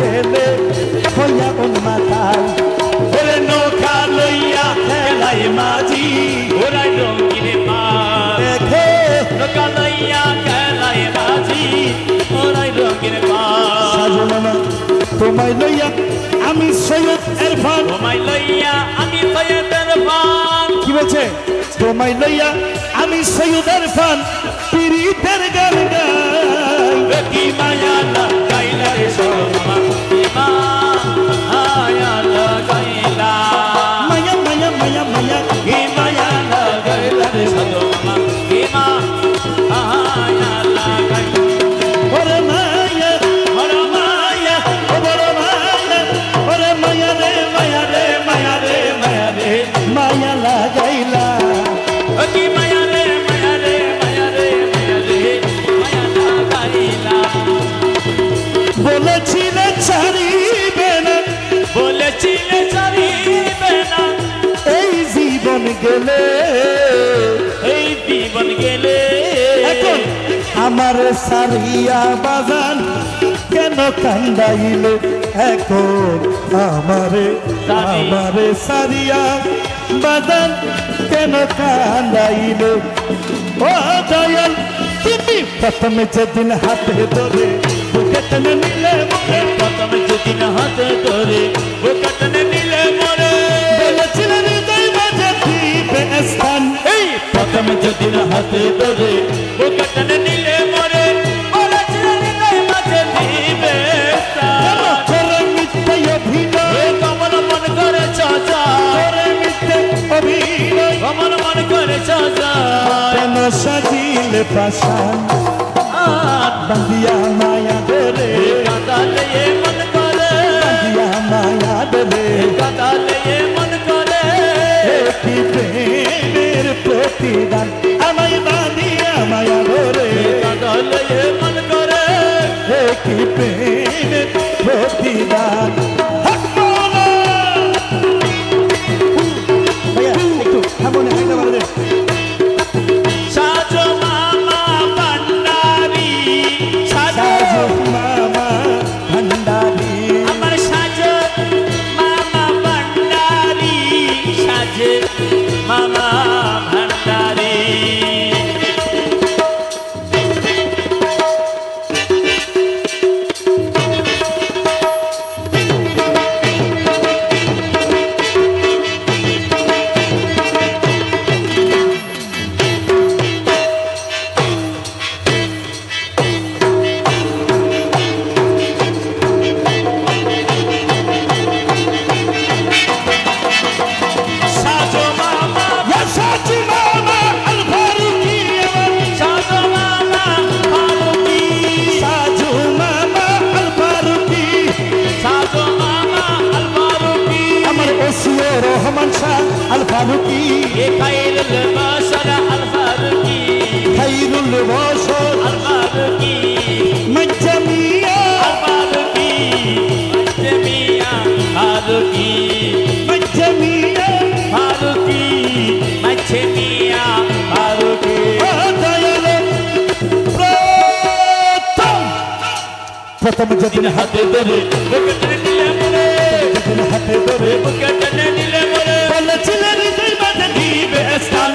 গেলে হইয়া উন্মাতাল ওরে নৌকা লইয়া খেলায় মাঝি ওরাই রঙিন মাছ দেখে নৌকা লইয়া খেলায় মাঝি ওরাই রঙিন মাছ সাজু মামা তোমায় লইয়া আমি সৈয়দ ইরফান তোমায় লইয়া আমি সৈয়দ ইরফান কি বলছে তোমায় লইয়া আমি সৈয়দ ইরফান পিরিতের গান গাই কি মায়া লাগাইলা রে সোমা কি মায়া লাগাইলা মায়া মায়া মায়া মায়া কি মায়া লাগাইলা রে সোমা কি মায়া লাগাইলা ওরে মায়া ওরে মায়া ও বড় মায়া ওরে মায়া রে মায়া রে মায়া রে মায়া রে মায়া লাগাইলা কি মায়া রে মায়া রে মায়া রে মায়া রে মায়া লাগাইলা বলেছিলে ছাড়িবে না বলেছিলে ছাড়িবে না এই জীবন গেলে এই জীবন গেলে এখন আমার সারিয়া বাজান কেন কান্দাইলে এখন আমারে সারিয়া বাজান কেন কান্দাইলে ও দয়াল তুমি প্রথমে যেদিন হাতে ধরে বুকে টেনে নিলে মরে প্রথমে যেদিন হাতে ধরে বুকে টেনে নিলে মরে বলেছিলে হৃদয় মাঝে দিবে স্থান এই প্রথমে যেদিন হাতে ধরে বুকে টেনে নিলে মরে বলেছিলে হৃদয় মাঝে দিবে কেন করে মিথ্যে অভিনয় কমল মন করে চাচা করে মিথ্যে অভিনয় কমল মন করে চাচা কেন সাজিলে পাশান বান্দিয়া মায়া ধরে কাঁদালে মন করে বান্দিয়া মায়া ধরে কাঁদালে মন করে কি প্রেমের প্রতিদান আমায় বান্দিয়া মায়া ধরে কাঁদালে মন করে কি প্রেমের প্রতিদান ভাইয়া একটু থামুন একটা বলে দেন সাজো মামা ভান্ডারি সাজু মামা ভান্ডারি আমার সাজো মামা ভান্ডারি সাজে মামা ভান্ডারি সাজো মামা সাজু মামা আল ফারুকি সাজো মামা ফারুকি সাজু মামা আল ফারুকি সাজো মামা আল ফারুকি আমার ওসিও রহমান শাহ আল ফারুকি এ খাইরুল বাশার আল ফারুকি খাইরুল বশর আল ফারুকি মজ্জামিয়া আল ফারুকি জমিয়া ফারুকি মজ্জামিয়া ফারুকি জমিয়া ফারুকি দয়াল প্রথম যেদিন হাতে ধরে বুকে টেনে নিলে মরে যেদিন হাতে ধরে বুকে টেনে নিলে মরে বলেছিলেন হৃদয় মাঝে দিবে স্থান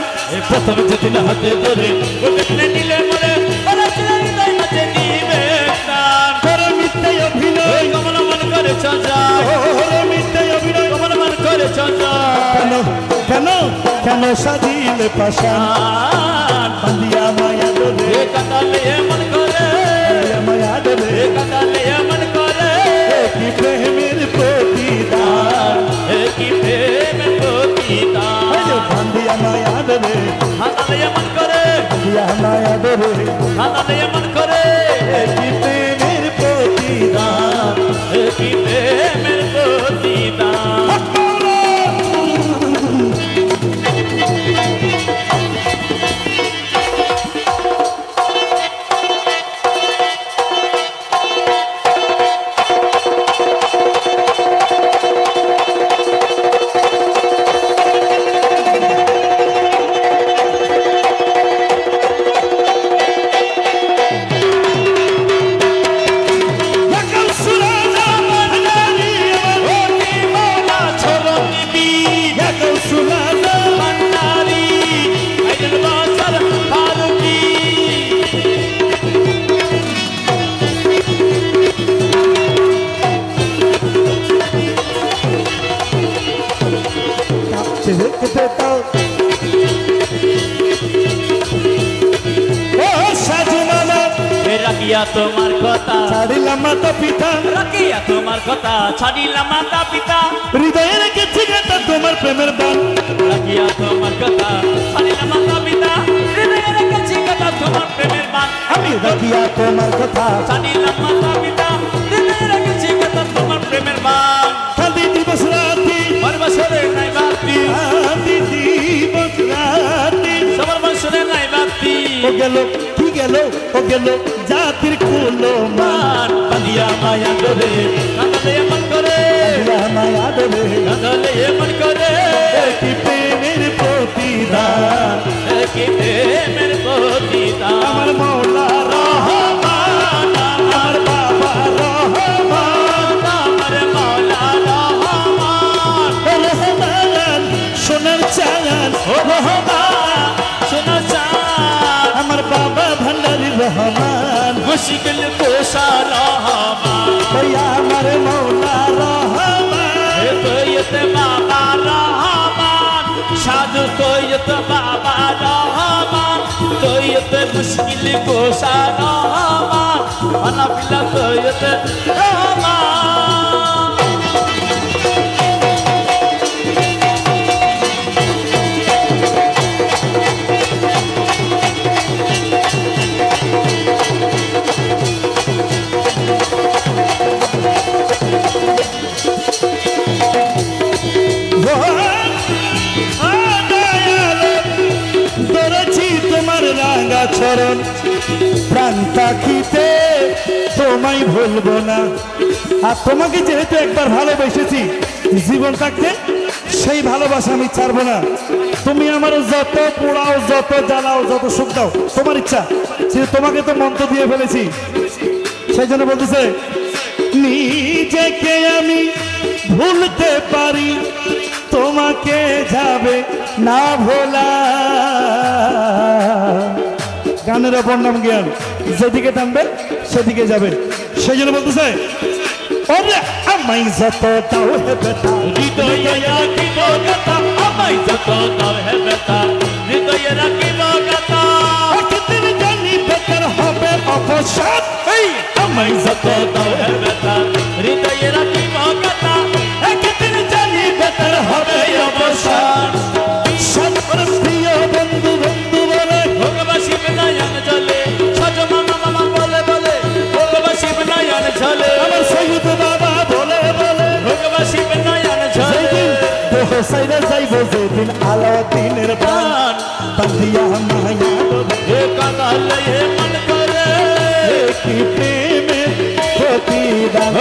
প্রথম যেদিন হাতে ধরে বুকে টেনে নিলে মরে বলেছিলে হৃদয় মাঝে নিবে স্থান করে মিথ্যে অভিনয় কমল মন করে চাচা করে মিথ্যে অভিনয় কমল মন করে চাচা কেন কেন কেন সাজিলে পাশান বান্দিয়া মায়া ধরে কাঁদালে মন করে বান্দিয়া মায়া ধরে কাঁদালে মন করে কি প্রেমের প্রতিদান কি প্রেম প্রতিদান বান্দিয়া মায়া ধরে কাঁদালে মন করে বান্দিয়া মায়া ধরে কাঁদালে মন করে কি প্রেমের প্রতিদান কি প্রেমের প্রতিদান রাখিয়া তোমার কথা ছাড়িলাম মাতা পিতা রাখিয়া তোমার কথা ছাড়িলাম মাতা পিতা হৃদয়ে রেখেছি গাঁথা তোমার প্রেমের বান রাখিয়া তোমার কথা ছাড়িলাম মাতা পিতা হৃদয়ে রেখেছি কথা তোমার প্রেমের মান আমি রাখিয়া তোমার কথা ছাড়িলাম মাতা পিতা হৃদয়ে রেখেছি কথা তোমার প্রেমের মান কাঁদি দিবস রাতি আমার বছরে নাই বাতি কাঁদি দিবস রাতি সবার বছরে নাই বাতি ও গেল কি গেল ও গেল জাতির কুলো মান মান বাঁধিয়া মায়া করে কাঁদলে এমন করে মায়া দেবে কাঁদলে এমন করে কি প্রেমের প্রতিদান কি প্রেমের প্রতিদান আমার মৌলা রহমান আমার বাবা রহমান আমার মাওলা রহমান রহমান সোনার চাঁদ ও রহমান শোনা চান আমার বাবা ভান্ডারী রহমান মুশকিল কোষা রহমান ভাইয়া আমার মৌলা রহমান এ তৈয়ত বাবা রহমান সাধু তৈয়ত বাবা রহমান তৈয়ত মুশকিল কোষা রহমান আনাবিল্লা তৈয়ত রহমান ধরেছি তোমার রাঙা চরণ প্রাণ পাখিতে তোমায় ভুলবো না আর তোমাকে যেহেতু একবার ভালোবেসেছি জীবন থাকতে সেই ভালোবাসা আমি ছাড়বো না তুমি আমার যত পোড়াও যত জ্বালাও যত সুখ দাও তোমার ইচ্ছা কিন্তু তোমাকে তো মন্ত্র দিয়ে ফেলেছি সেই জন্য বলতেছে নিজেকে আমি ভুলতে পারি তোমাকে যাবে না ভোলা গানের অপর নাম জ্ঞান যেদিকে টানবে সেদিকে যাবে সেই জন্য বলতেছে ওরে আমায় যত দাও হে বেটা হৃদয়ে রাখিব কথা আমায় যত দাও হে বেটা হৃদয়ে রাখিব কথা একদিন জানি বেকার হবে অপসাদ এই আমায় যত দাও হে বেটা হৃদয়ে রাখিব কথা একদিন জানি বেকার হবে অপসাদ সবার প্রিয় বন্ধু বন্ধু বলে ভোগবাসী বিনায়ন চলে সজ মামা মামা বলে বলে ভোগবাসী বিনায়ন চলে আমার সৈয়দ বাবা বলে বলে ভোগবাসী বিনায়ন চলে যেদিন দেহ সাইরা যাইব যেদিন আলাদিনের প্রাণ বান্ধিয়া মায়া ডোবে এ কাঁদালে এ মন করে কি প্রেমের প্রতিদান